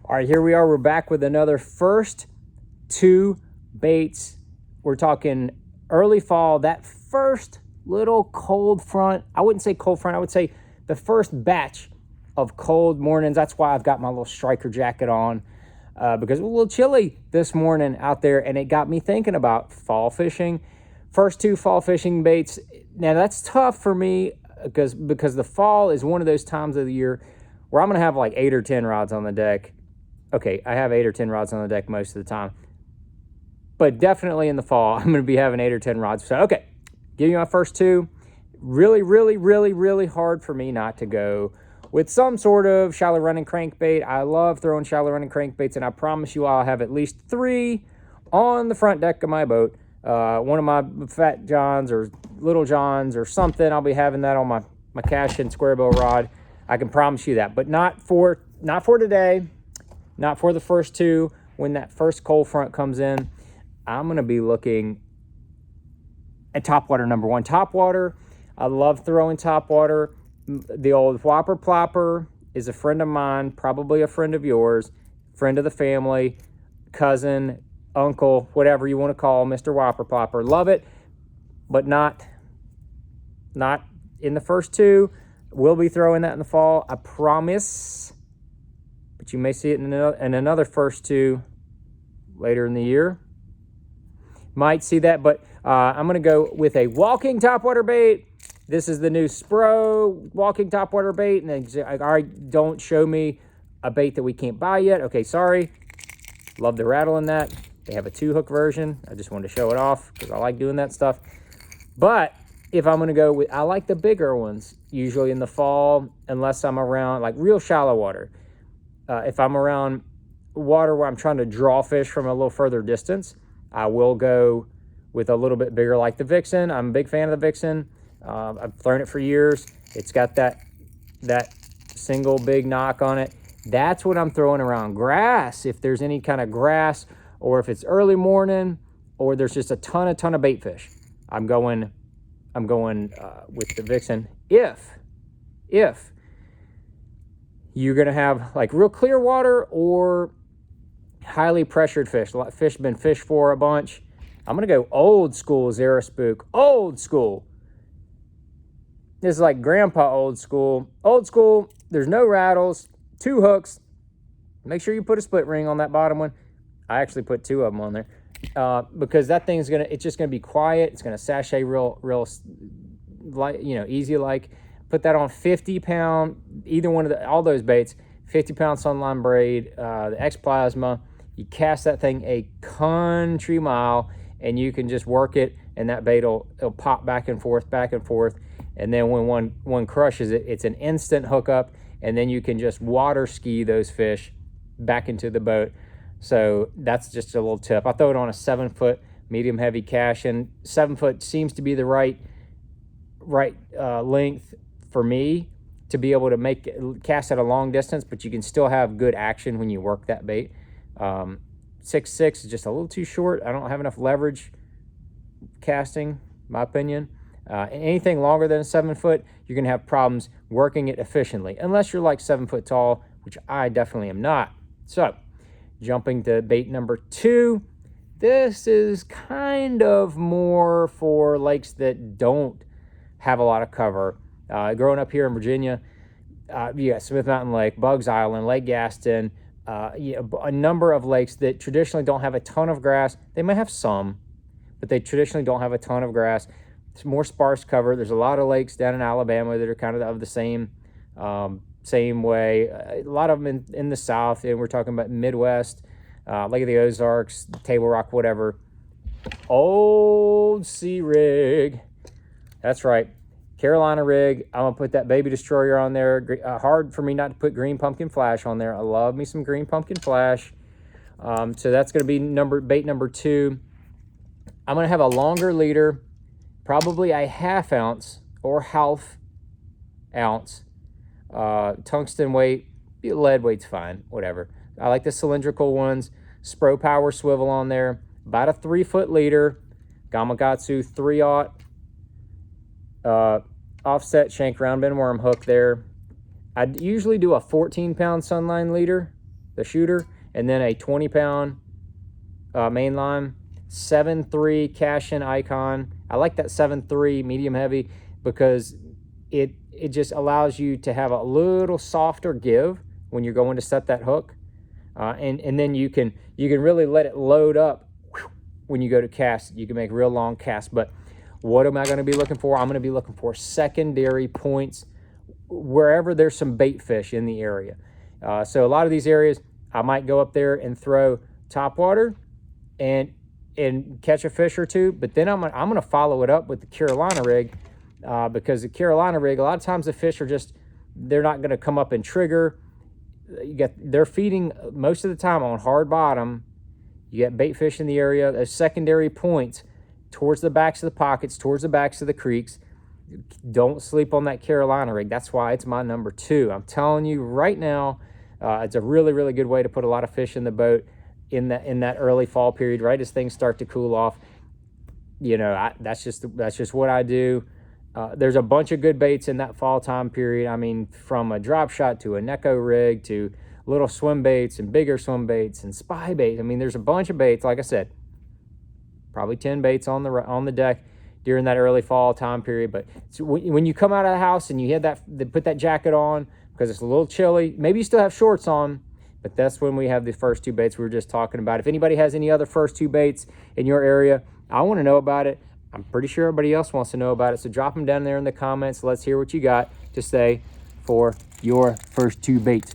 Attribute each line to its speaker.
Speaker 1: All right, here we are. We're back with another first two baits. We're talking early fall, that first little cold front. I wouldn't say cold front. I would say the first batch of cold mornings. That's why I've got my little striker jacket on because it was a little chilly this morning out there, and it got me thinking about fall fishing. First two fall fishing baits. Now, that's tough for me because the fall is one of those times of the year where I'm going to have like 8 or 10 rods on the deck. Okay, I have 8 or 10 rods on the deck most of the time. But definitely in the fall, I'm going to be having 8 or 10 rods. So, okay, give you my first two. Really hard for me not to go with some sort of shallow running crankbait. I love throwing shallow running crankbaits, and I promise you I'll have at least 3 on the front deck of my boat. One of my Fat Johns or Little Johns or something, I'll be having that on my cash and square bill rod. I can promise you that, but not for today. Not for the first two. When that first cold front comes in, I'm going to be looking at Topwater number 1. Topwater, I love throwing Topwater. The old Whopper Plopper is a friend of mine, probably a friend of yours, friend of the family, cousin, uncle, whatever you want to call Mr. Whopper Plopper. Love it, but not in the first two. We'll be throwing that in the fall, I promise. But you may see it in another first two later in the year. Might see that, but I'm going to go with a walking topwater bait. This is the new Spro walking topwater bait. And all right, don't show me a bait that we can't buy yet. Okay, sorry. Love the rattle in that. They have a 2-hook version. I just wanted to show it off because I like doing that stuff. But if I'm going to go with, I like the bigger ones, usually in the fall, unless I'm around like real shallow water. If I'm around water where I'm trying to draw fish from a little further distance, I will go with a little bit bigger like the Vixen. I'm a big fan of the Vixen. I've thrown it for years. It's got that single big knock on it. That's what I'm throwing around grass. If there's any kind of grass, or if it's early morning, or there's just a ton of bait fish, I'm going with the Vixen. If you're going to have like real clear water or highly pressured fish been fished for a bunch, I'm going to go old school Zara Spook. Old school. This is like grandpa old school. Old school, there's no rattles, 2 hooks. Make sure you put a split ring on that bottom one. I actually put 2 of them on there because that thing's it's just going to be quiet. It's going to sashay real light, easy like. Put that on 50-pound, either one of all those baits, 50-pound sunline braid, the X Plasma. You cast that thing a country mile, and you can just work it, and that bait will pop back and forth. And then when one crushes it, it's an instant hookup, and then you can just water ski those fish back into the boat. So that's just a little tip. I throw it on a 7-foot medium heavy cash, and 7 foot seems to be the right length for me to be able to cast at a long distance, but you can still have good action when you work that bait. 6'6" is just a little too short. I don't have enough leverage casting, in my opinion. Anything longer than a 7 foot, you're going to have problems working it efficiently, unless you're like 7 foot tall, which I definitely am not. So, jumping to bait number 2. This is kind of more for lakes that don't have a lot of cover. Growing up here in Virginia, you got Smith Mountain Lake, Bugs Island, Lake Gaston, a number of lakes that traditionally don't have a ton of grass. They might have some, but they traditionally don't have a ton of grass. It's more sparse cover. There's a lot of lakes down in Alabama that are kind of the same way. A lot of them in the South, and we're talking about Midwest, Lake of the Ozarks, Table Rock, whatever. Old sea rig. That's right. Carolina rig. I'm going to put that Baby Destroyer on there. Hard for me not to put Green Pumpkin Flash on there. I love me some Green Pumpkin Flash. So that's going to be bait number 2. I'm going to have a longer leader, probably a 1/2 ounce or 1/2 ounce. Tungsten weight, lead weight's fine, whatever. I like the cylindrical ones. Spro Power swivel on there. About a 3-foot leader. Gamakatsu 3/0. Offset shank round bend worm hook there. I'd usually do a 14-pound sunline leader the shooter, and then a 20-pound mainline, 7.3 cash-in icon. I like that 7.3 medium heavy because it just allows you to have a little softer give when you're going to set that hook, and then you can really let it load up when you go to cast. You can make real long casts. But what am I going to be looking for? I'm going to be looking for secondary points wherever there's some bait fish in the area. So a lot of these areas, I might go up there and throw topwater and catch a fish or two, but then I'm gonna follow it up with the Carolina rig, because the Carolina rig, a lot of times the fish are they're not gonna come up and trigger. They're feeding most of the time on hard bottom. You get bait fish in the area, those secondary points towards the backs of the pockets, towards the backs of the creeks. Don't sleep on that Carolina rig. That's why it's my number 2. I'm telling you right now, it's a really, really good way to put a lot of fish in the boat in that early fall period, right as things start to cool off. You know, that's just what I do. There's a bunch of good baits in that fall time period. I mean, from a drop shot to a Neko rig to little swim baits and bigger swim baits and spy baits. I mean, there's a bunch of baits. Like I said, probably 10 baits on the deck during that early fall time period. But when you come out of the house and you put that jacket on because it's a little chilly, maybe you still have shorts on, but that's when we have the first 2 baits we were just talking about. If anybody has any other first 2 baits in your area, I want to know about it. I'm pretty sure everybody else wants to know about it. So drop them down there in the comments. Let's hear what you got to say for your first 2 baits.